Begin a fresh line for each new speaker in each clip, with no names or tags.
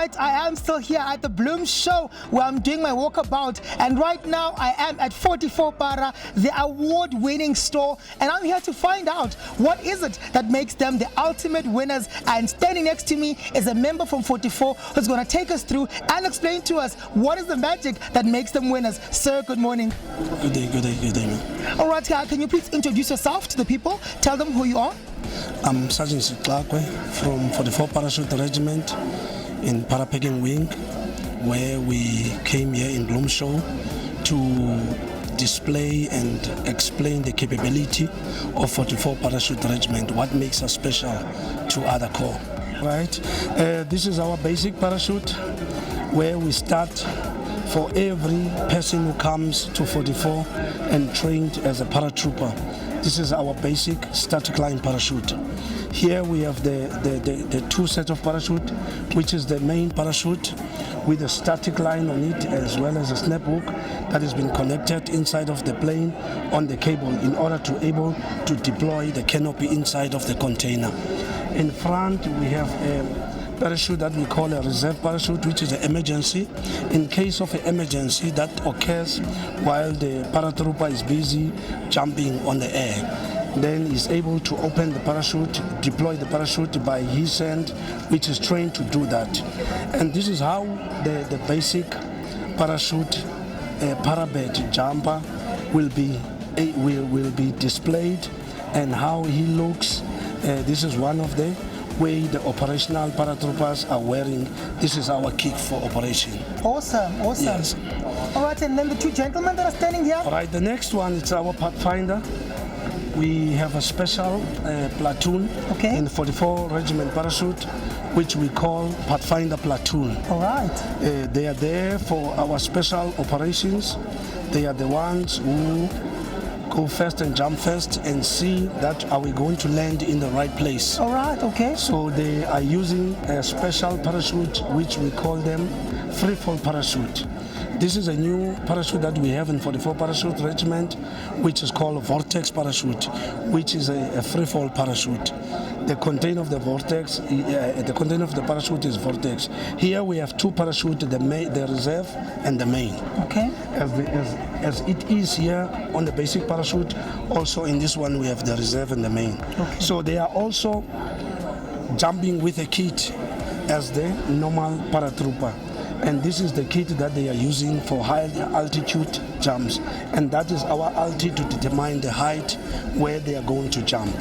right, I am still here at the Bloem show where I'm doing my walkabout, and right now I am at 44 Para, the award-winning store, and I'm here to find out what is it that makes them the ultimate winners. And standing next to me is a member from 44 who's going to take us through and explain to us what is the magic that makes them winners. Sir, good morning.
Good day.
All right, can you please introduce yourself to the people? Tell them who you are.
I'm Sergeant Siklakwe from 44 Parachute Regiment in Parapacking Wing, where we came here in Bloem show to display and explain the capability of 44 Parachute Regiment, what makes us special to other corps. Right? This is our basic parachute, where we start for every person who comes to 44 and trained as a paratrooper. This is our basic static line parachute. Here we have the two sets of parachute, which is the main parachute with a static line on it, as well as a snap hook that has been connected inside of the plane on the cable in order to able to deploy the canopy inside of the container. In front we have a parachute that we call a reserve parachute, which is an emergency. In case of an emergency that occurs while the paratrooper is busy jumping on the air, then he's able to open the parachute, deploy the parachute by his hand, which is trained to do that. And this is how the basic parachute parabed jumper will be displayed, and how he looks. This is one of the way the operational paratroopers are wearing. This is our kit for operation.
Awesome.
Yes.
All right, and then the two gentlemen that are standing here.
All right, the next one is our Pathfinder. We have a special platoon in the 44 Regiment Parachute, which we call Pathfinder Platoon.
All right.
They are there for our special operations. They are the ones who go first and jump first and see that are we going to land in the right place.
All right, okay.
So they are using a special parachute, which we call them free fall parachute. This is a new parachute that we have in 44 Parachute Regiment, which is called Vortex parachute, which is a free fall parachute. The container of the vortex, the container of the parachute is vortex. Here we have two parachutes, the reserve and the main.
Okay.
As it is here on the basic parachute, also in this one we have the reserve and the main.
Okay.
So they are also jumping with a kit as the normal paratrooper. And this is the kit that they are using for high altitude jumps. And that is our altitude to determine the height where they are going to jump.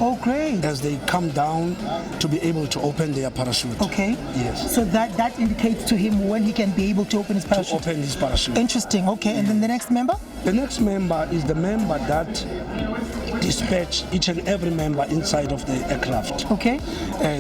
Oh, great.
As they come down to be able to open their parachute.
Okay.
Yes.
So that indicates to him when he can be able to open his parachute.
To open his parachute.
Interesting. Okay. And then the next member?
The next member is the member that dispatch each and every member inside of the aircraft.
Okay.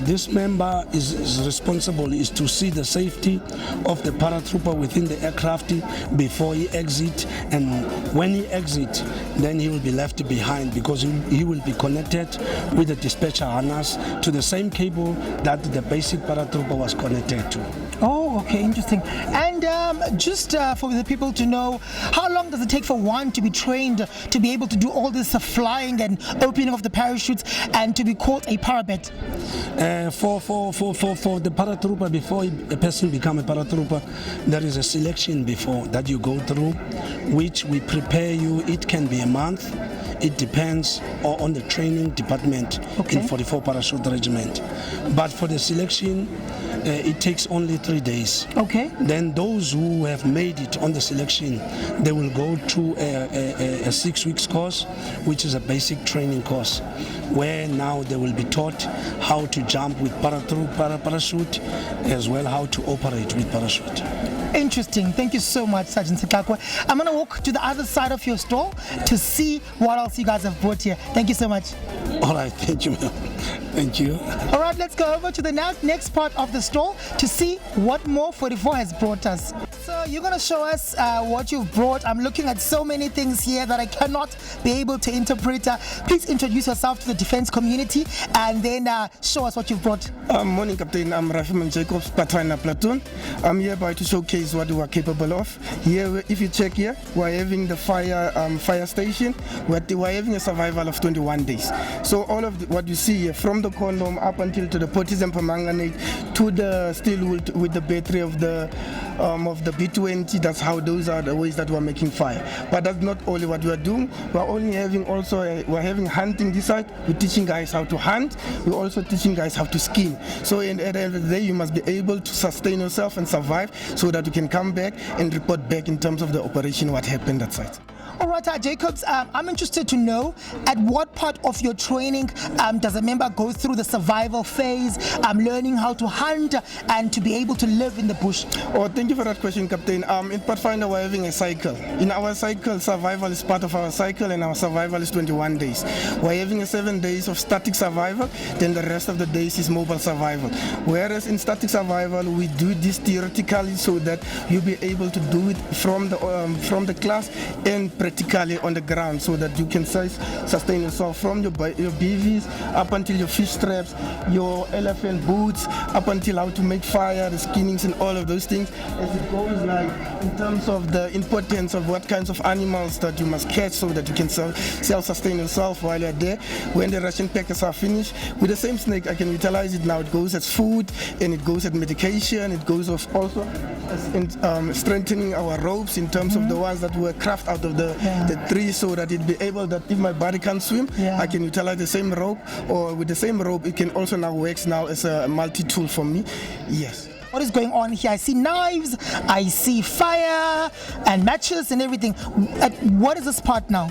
This member is responsible is to see the safety of the paratrooper within the aircraft before he exit, and when he exit, then he will be left behind because he will be connected with the dispatcher harness to the same cable that the basic paratrooper was connected to.
Oh, okay, interesting. And just for the people to know, how long does it take for one to be trained to be able to do all this flying and opening of the parachutes and to be called a parabet?
For the paratrooper, before a person become a paratrooper, there is a selection before that you go through, which we prepare you. It can be a month. It depends on the training department in 44 Parachute Regiment. But for the selection, it takes only 3 days.
Okay.
Then those who have made it on the selection, they will go through a 6 weeks course, which is a basic training course, where now they will be taught how to jump with parachute, as well how to operate with parachute.
Interesting. Thank you so much, Sergeant Siklakwe. I'm going to walk to the other side of your store to see what else you guys have brought here. Thank you so much.
All right. Thank you, ma'am. Thank you.
All right, let's go over to the next part of the store to see what more 44 has brought us. So you're going to show us what you've brought. I'm looking at so many things here that I cannot be able to interpret. Please introduce yourself to the defense community and then show us what you've brought.
Morning, Captain. I'm Regiment Jacobs, Pathfinder Platoon. I'm hereby to showcase showcase what we are capable of. Here, if you check here, we're having the fire station. We're having a survival of 21 days. So all of what you see here, from the condom up until to the potassium permanganate to the steel wool with the battery of the B20, that's how those are the ways that we're making fire. But that's not only what we are doing. We're only having we're having hunting this side. We're teaching guys how to hunt. We're also teaching guys how to skin. So at the end of the day, you must be able to sustain yourself and survive so that you can come back and report back in terms of the operation, what happened at site.
All right, Jacobs, I'm interested to know at what part of your training does a member go through the survival phase, learning how to hunt and to be able to live in the bush?
Oh, thank you for that question, Captain. In Pathfinder, we're having a cycle. In our cycle, survival is part of our cycle, and our survival is 21 days. We're having 7 days of static survival, then the rest of the days is mobile survival. Whereas in static survival, we do this theoretically so that you'll be able to do it from the class and practically on the ground, so that you can sustain yourself from your BVs up until your fish traps, your elephant boots, up until how to make fire, the skinnings and all of those things, as it goes, like in terms of the importance of what kinds of animals that you must catch so that you can self-sustain yourself while you're there. When the ration packets are finished, with the same snake, I can utilize it now. It goes as food, and it goes as medication. It goes also as in, strengthening our ropes in terms of the ones that were crafted out of the tree, so that it be able that if my body can't swim, I can utilize the same rope, or with the same rope, it can also now works now as a multi-tool for me. Yes.
What is going on here? I see knives, I see fire and matches and everything. What is this part now?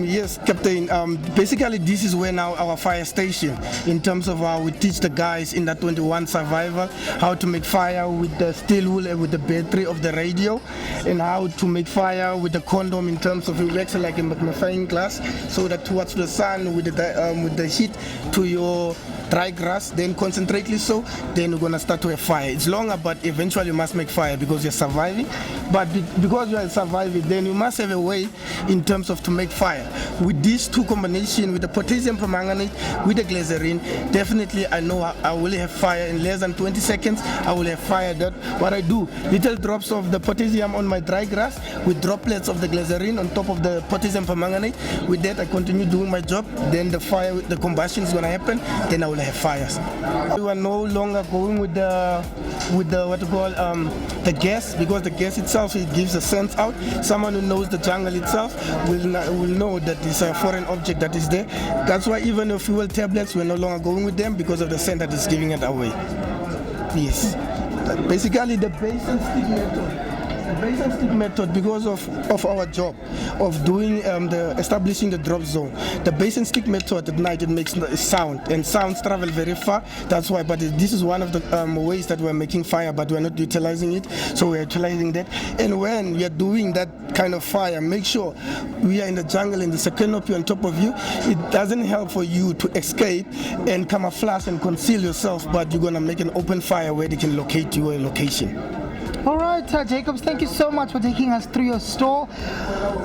Yes, Captain. Basically, this is where now our fire station, in terms of how we teach the guys in that 21 survival how to make fire with the steel wool and with the battery of the radio, and how to make fire with the condom in terms of it works like a magnifying glass, so that towards the sun with the heat to your dry grass, then concentrately so, then we're gonna start to have fire. It's longer, but eventually you must make fire because you're surviving. But because you are surviving, then you must have a way in terms of to make fire. With these two combination, with the potassium permanganate, with the glycerin, definitely I know I will have fire in less than 20 seconds. I will have fire. That what I do, little drops of the potassium on my dry grass with droplets of the glycerin on top of the potassium permanganate. With that, I continue doing my job. Then the fire, the combustion is gonna happen. Then I will have fires. We are no longer going with the what you call the gas, because the gas itself, it gives a sense out. Someone who knows the jungle itself will know that it's a foreign object that is there. That's why even the fuel tablets, we're no longer going with them, because of the scent that is giving it away. Yes. Basically the base and stick method. The base and stick method, because of our job of doing establishing the drop zone. The base and stick method at night, it makes sound, and sounds travel very far. That's why. But this is one of the ways that we're making fire, but we're not utilizing it. So we're utilizing that. And when we are doing that kind of fire, make sure we are in the jungle and there's a canopy on top of you. It doesn't help for you to escape and camouflage and conceal yourself, but you're gonna make an open fire where they can locate your location.
All right, Jacobs, thank you so much for taking us through your store.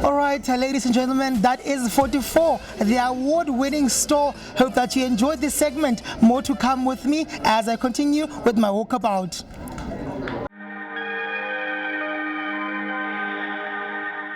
All right, ladies and gentlemen, that is 44, the award-winning store. Hope that you enjoyed this segment. More to come with me as I continue with my walkabout.